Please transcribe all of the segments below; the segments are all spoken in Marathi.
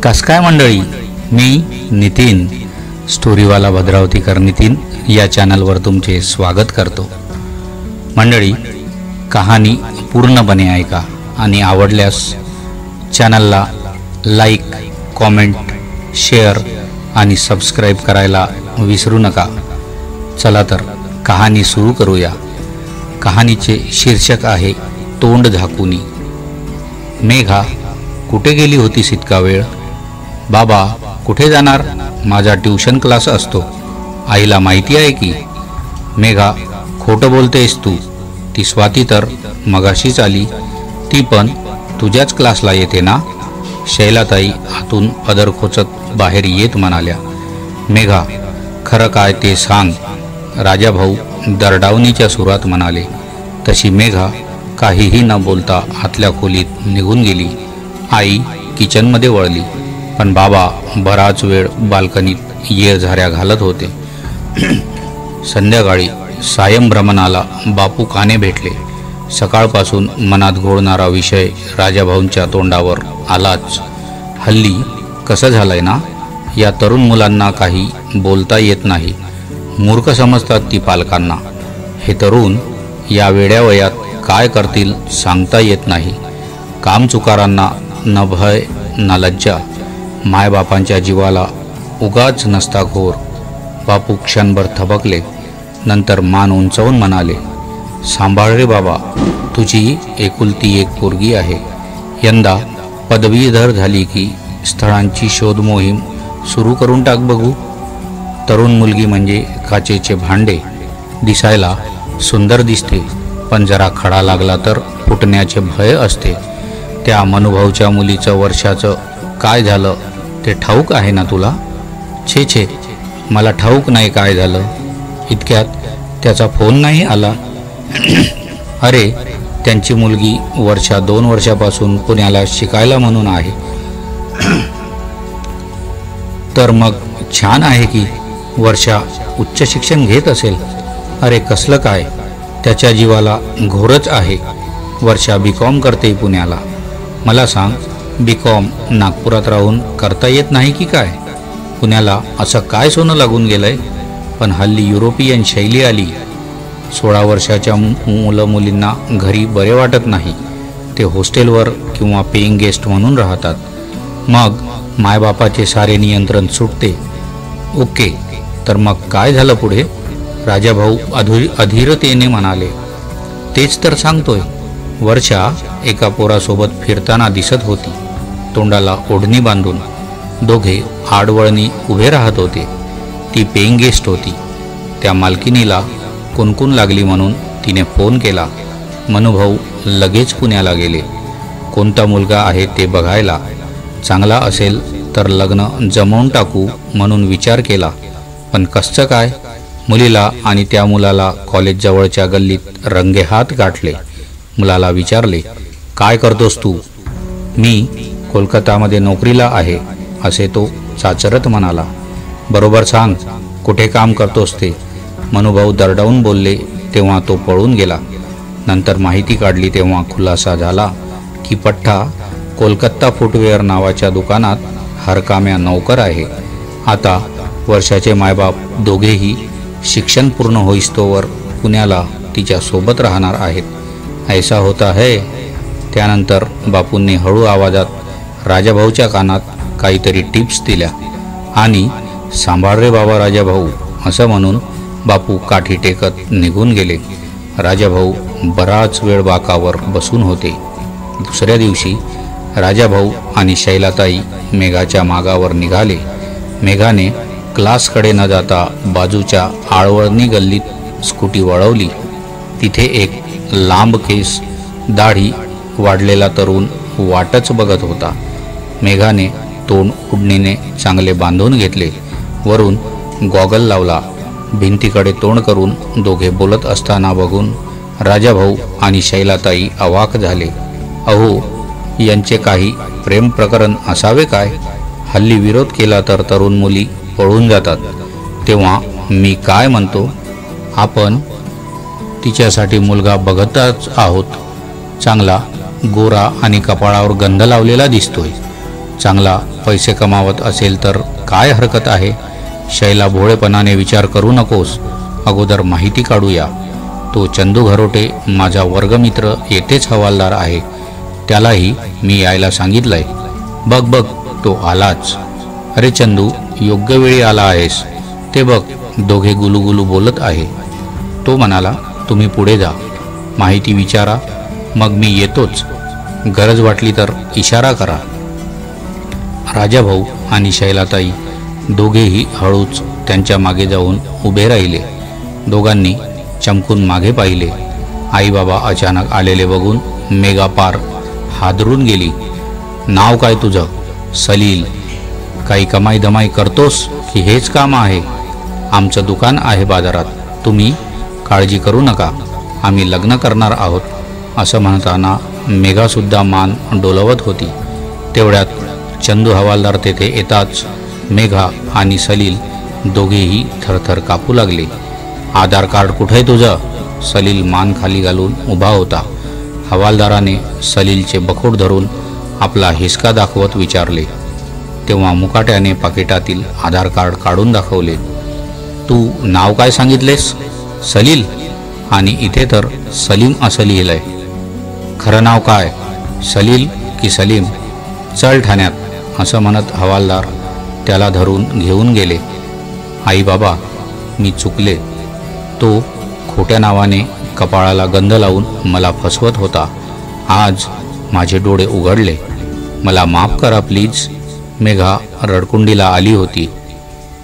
कस काय मंडळी, मी नितीन स्टोरीवाला भद्रावतीकर नितीन या चॅनलवर तुमचे स्वागत करतो. मंडळी, कहाणी पूर्णपणे ऐका आणि आवडल्यास चॅनलला लाईक, कॉमेंट, शेअर आणि सबस्क्राईब करायला विसरू नका. चला तर कहाणी सुरू करूया. कहाणीचे शीर्षक आहे तोंड झाकुनी. मेघा, कुठे गेली होतीस इतका वेळ? बाबा, कुठे जाणार? माझा ट्यूशन क्लास असतो. आईला माहिती आहे की. मेघा, खोटं बोलतेस तू. ती स्वाती तर मगाशीच आली. ती पण तुझ्याच क्लासला येते ना? शैलाताई आतून पदर खोचत बाहेर येत म्हणाल्या. मेघा, खरं काय ते सांग. राजाभाऊ दरडावणीच्या सुरात म्हणाले. तशी मेघा काहीही न बोलता आतल्या खोलीत निघून गेली. आई किचनमध्ये वळली, पण बाबा बराच वेळ बाल्कनीत येळझाऱ्या घालत होते. संध्याकाळी सायंभ्रमणाला बापू काने भेटले. सकाळपासून मनात घोळणारा विषय राजाभाऊंच्या तोंडावर आलाच. हल्ली कसं झालंय ना, या तरुण मुलांना काही बोलता येत नाही. मूर्ख समजतात ती पालकांना. हे तरुण या वेड्या वयात काय करतील सांगता येत नाही. कामचुकारांना न भय न लज्जा. मायबापांच्या जीवाला उगाच नसता घोर. बापू क्षणभर थबकले, नंतर मान उंचावून म्हणाले. सांभाळ रे बाबा, तुझी एकुलती एक पोरगी आहे. यंदा पदवीधर झाली की स्थळांची शोध मोहीम सुरू करून टाक बघू. तरुण मुलगी म्हणजे काचेचे भांडे. दिसायला सुंदर दिसते, पण जरा खडा लागला तर फुटण्याचे भय असते. त्या मनुभाऊच्या मुलीचं वर्षाचं काय झालं ते ठाऊक आहे ना तुला? छे छे, मला ठाऊक नाही काय झालं. इतक्यात त्याचा फोन नाही आला. अरे, त्यांची मुलगी वर्षा 2 वर्षापासून पुण्याला शिकायला म्हणून आहे. तर मग छान आहे की. वर्षा उच्च शिक्षण घेत असेल. अरे कसलं काय, त्याच्या जीवाला घोरच आहे. वर्षा BCom करते पुण्याला. मला सांग, BCom नागपुरात राहून करता येत नाही की काय? पुण्याला असं काय सोनं लागून गेलंय? पण हल्ली युरोपियन शैली आली. 16 वर्षाच्या मुलं मुलींना घरी बरे वाटत नाही. ते हॉस्टेलवर किंवा पेईंग गेस्ट म्हणून राहतात. मग मायबापाचे सारे नियंत्रण सुटते. ओके, तर मग काय झालं पुढे? राजाभाऊ अधीरतेने म्हणाले. तेच तर सांगतोय. वर्षा एका पोरासोबत फिरताना दिसत होती, तोंडाला ओढणी बांधून. दोघे आडवळणी उभे राहत होते. ती पेईंग गेस्ट होती. त्या मालकिनीला कुणकुण लागली म्हणून तिने फोन केला. मनुभाऊ लगेच पुण्याला गेले. कोणता मुलगा आहे ते बघायला. चांगला असेल तर लग्न जमवून टाकू म्हणून विचार केला. पण कसं काय? मुलीला आणि त्या मुलाला कॉलेजजवळच्या गल्लीत रंगेहात गाठले. मुलाला विचारले, काय करतोस तू? मी कोलकातामध्ये नोकरीला आहे, असे तो चाचरत म्हणाला. बरोबर सांग, कुठे काम करतोस ते? मनुभाऊ दरडावून बोलले तेव्हा तो पळून गेला. नंतर माहिती काढली तेव्हा खुलासा झाला की पठ्ठा कोलकाता फुटवेअर नावाच्या दुकानात हरकाम्या नौकर आहे. आता वर्षाचे मायबाप दोघेही शिक्षण पूर्ण होईस्तोवर पुण्याला तिच्या सोबत राहणार आहेत. ऐसा होता है. त्यानंतर बापूंनी हळू आवाजात राजाभाऊच्या कानात काहीतरी टिप्स दिल्या आणि सांभाळ रे बाबा राजाभाऊ असं म्हणून बापू काठी टेकत निघून गेले. राजाभाऊ बराच वेळ बाकावर बसून होते. दुसऱ्या दिवशी राजाभाऊ आणि शैलाताई मेघाच्या मागावर निघाले. मेघाने क्लासकडे न जाता बाजूच्या आळवळणी गल्लीत स्कूटी वळवली. तिथे एक लांब केस, दाढी वाढलेला तरुण वाटच बघत होता. मेघाने तोंड उडणीने चांगले बांधून घेतले. वरून गॉगल लावला. भिंतीकडे तोंड करून दोघे बोलत असताना बघून राजाभाऊ आणि शैलाताई अवाक झाले. अहो, यांचे काही प्रेम प्रकरण असावे काय? हल्ली विरोध केला तर तरुण मुली पळून जातात. तेव्हा मी काय म्हणतो, आपण तिच्यासाठी मुलगा बघतच आहोत. चांगला गोरा आणि कपाळावर गंध लावलेला दिसतोय. चांगला पैसे कमावत असेल तर काय हरकत आहे? शैला भोळेपणाने विचार करू नकोस, अगोदर माहिती काढूया. तो चंदू घरोटे माझा वर्गमित्र येथेच हवालदार आहे, त्यालाही मी यायला सांगितलंय. बघ बघ, तो आलाच. अरे चंदू, योग्य वेळी आला आहेस. ते बघ, दोघे गुलूगुलू बोलत आहे. तो म्हणाला, तुम्ही पुढे जा, माहिती विचारा, मग मी येतोच. गरज वाटली तर इशारा करा. राजाभाऊ आणि शैलाताई दोघेही हळूच त्यांच्या मागे जाऊन उभे राहिले. दोघांनी चमकून मागे पाहिले. आई बाबा अचानक आलेले बघून मेघा पार हादरून गेली. नाव काय तुझं? सलील. काही कमाई धमाई करतोस की हेच काम आहे? आमचं दुकान आहे बाजारात, तुम्ही काळजी करू नका, आम्ही लग्न करणार आहोत. असं म्हणताना मेघासुद्धा मान डोलवत होती. तेवढ्यात चंदू हवालदार तेथे येताच मेघा आणि सलील दोघेही थरथर कापू लागले. आधार कार्ड कुठे तुझं? सलील मान खाली घालून उभा होता. हवालदाराने सलीलचे बखोड धरून आपला हिसका दाखवत विचारले. तेव्हा मुकाट्याने पाकिटातील आधार कार्ड काढून दाखवले. तू नाव काय सांगितलेस? सलील. आणि इथे तर सलीम असं लिहिलंय. खरं नाव काय? सलील की सलीम? चल ठाण्यात. असं म्हणत हवालदार त्याला धरून घेऊन गेले. आई बाबा, मी चुकले. तो खोट्या नावाने कपाळाला गंध लावून मला फसवत होता. आज माझे डोळे उघडले. मला माफ करा प्लीज. मेघा रडकुंडीला आली होती.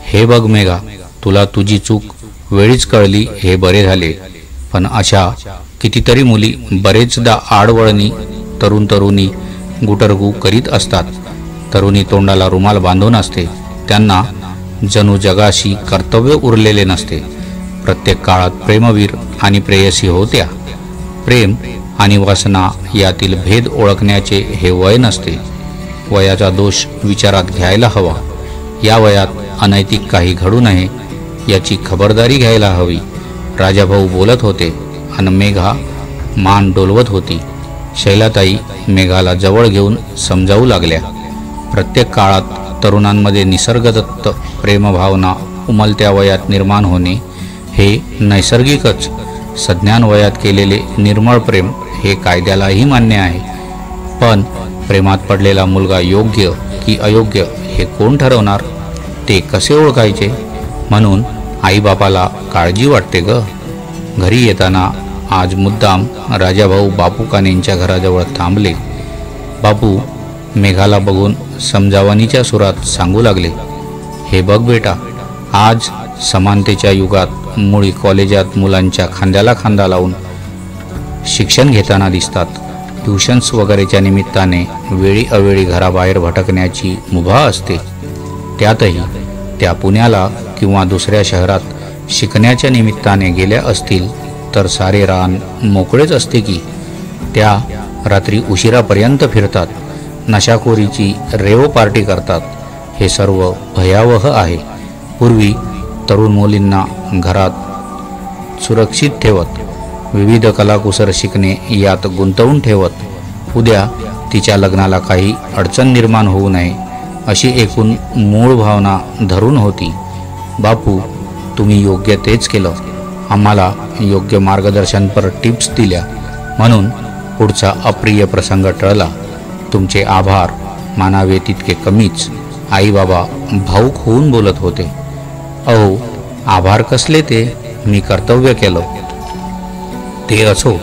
हे बघ मेघा, तुला तुझी चूक वेळीच कळली हे बरे झाले. पण अशा कितीतरी मुली बरेचदा आडवळणी तरुणी गुटरगू करीत असतात. तरुणी तोंडाला रुमाल बांधून असते. त्यांना जणू जगाशी कर्तव्य उरलेले नसते. प्रत्येक काळात प्रेमवीर आणि प्रेयसी होत्या. प्रेम आणि वासना यातील भेद ओळखण्याचे हे वय नसते. वयाचा दोष विचारात घ्यायला हवा. या वयात अनैतिक काही घडू नये याची खबरदारी घ्यायला हवी. राजाभाऊ बोलत होते आणि मेघा मान डोलवत होती. शैलाताई मेघाला जवळ घेऊन समजावू लागल्या. प्रत्येक काळात तरुणांमध्ये निसर्गदत्त प्रेमभावना उमलत्या वयात निर्माण होणे हे नैसर्गिकच. सज्ञान वयात केलेले निर्मळ प्रेम हे कायद्यालाही मान्य आहे. पण प्रेमात पडलेला मुलगा योग्य की अयोग्य हे कोण ठरवणार? ते कसे ओळखायचे? म्हणून आईबापाला काळजी वाटते ग. घरी येताना आज मुद्दाम राजाभाऊ बापू कानेंच्या घराजवळ थांबले. बापू मेघाला बघून समजावणीच्या सुरात सांगू लागले. हे बघ बेटा, आज समानतेच्या युगात मुली कॉलेजात मुलांच्या खांद्याला खांदा लावून शिक्षण घेताना दिसतात. ट्युशन्स वगैरेच्या निमित्ताने वेळी अवेळी घराबाहेर भटकण्याची मुभा असते. त्यातही त्या पुण्याला किंवा दुसऱ्या शहरात शिकण्याच्या निमित्ताने गेल्या असतील तर सारे रान मोकळेच असते की. त्या रात्री उशिरापर्यंत फिरतात, नशाखोरीची रेव पार्टी करतात. हे सर्व भयावह आहे. पूर्वी तरुण मुलींना घरात सुरक्षित ठेवत, विविध कलाकुसर शिकणे यात गुंतवून ठेवत, उद्या तिच्या लग्नाला काही अडचण निर्माण होऊ नये अशी एकूण मूळ भावना धरून होती. बापू, तुम्ही योग्य तेच केलं. आम्हाला योग्य मार्गदर्शनपर टिप्स दिल्या म्हणून पुढचा अप्रिय प्रसंग टळला. तुमचे आभार मानावे तितके कमीच. आई बाबा भाऊक होऊन बोलत होते. अहो, आभार कसले ते? मी कर्तव्य केलं. ते असो,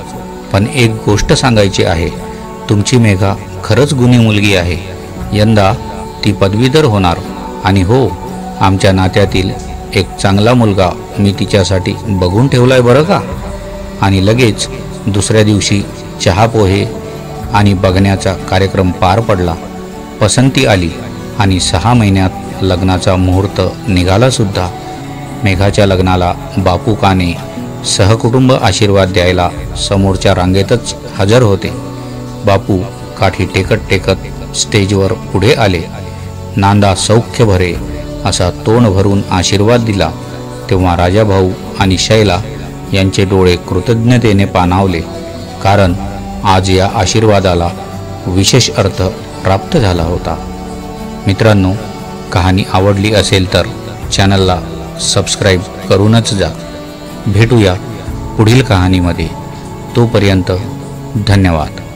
पण एक गोष्ट सांगायची आहे. तुमची मेघा खरंच गुणी मुलगी आहे. यंदा ती पदवीधर होणार. आणि हो, आमच्या नात्यातील एक चांगला मुलगा मी तिच्यासाठी बघून ठेवलाय बरं का. आणि लगेच दुसऱ्या दिवशी चहा पोहे आणि बघण्याचा कार्यक्रम पार पडला. पसंती आली आणि 6 महिन्यात लग्नाचा मुहूर्त निघालासुद्धा. मेघाच्या लग्नाला बापू काने सहकुटुंब आशीर्वाद द्यायला समोरच्या रांगेतच हजर होते. बापू काठी टेकत टेकत स्टेजवर पुढे आले. नांदा सौख्य भरे असा तोंड भरून आशीर्वाद दिला. तेव्हा राजाभाऊ आणि शैला यांचे डोळे कृतज्ञतेने पाणावले. कारण आज या आशीर्वादाला विशेष अर्थ प्राप्त झाला होता. मित्रांनो, कहाणी आवडली असेल तर चॅनलला सबस्क्राईब करूनच जा. भेटूया पुढील कहाणीमध्ये. तोपर्यंत धन्यवाद.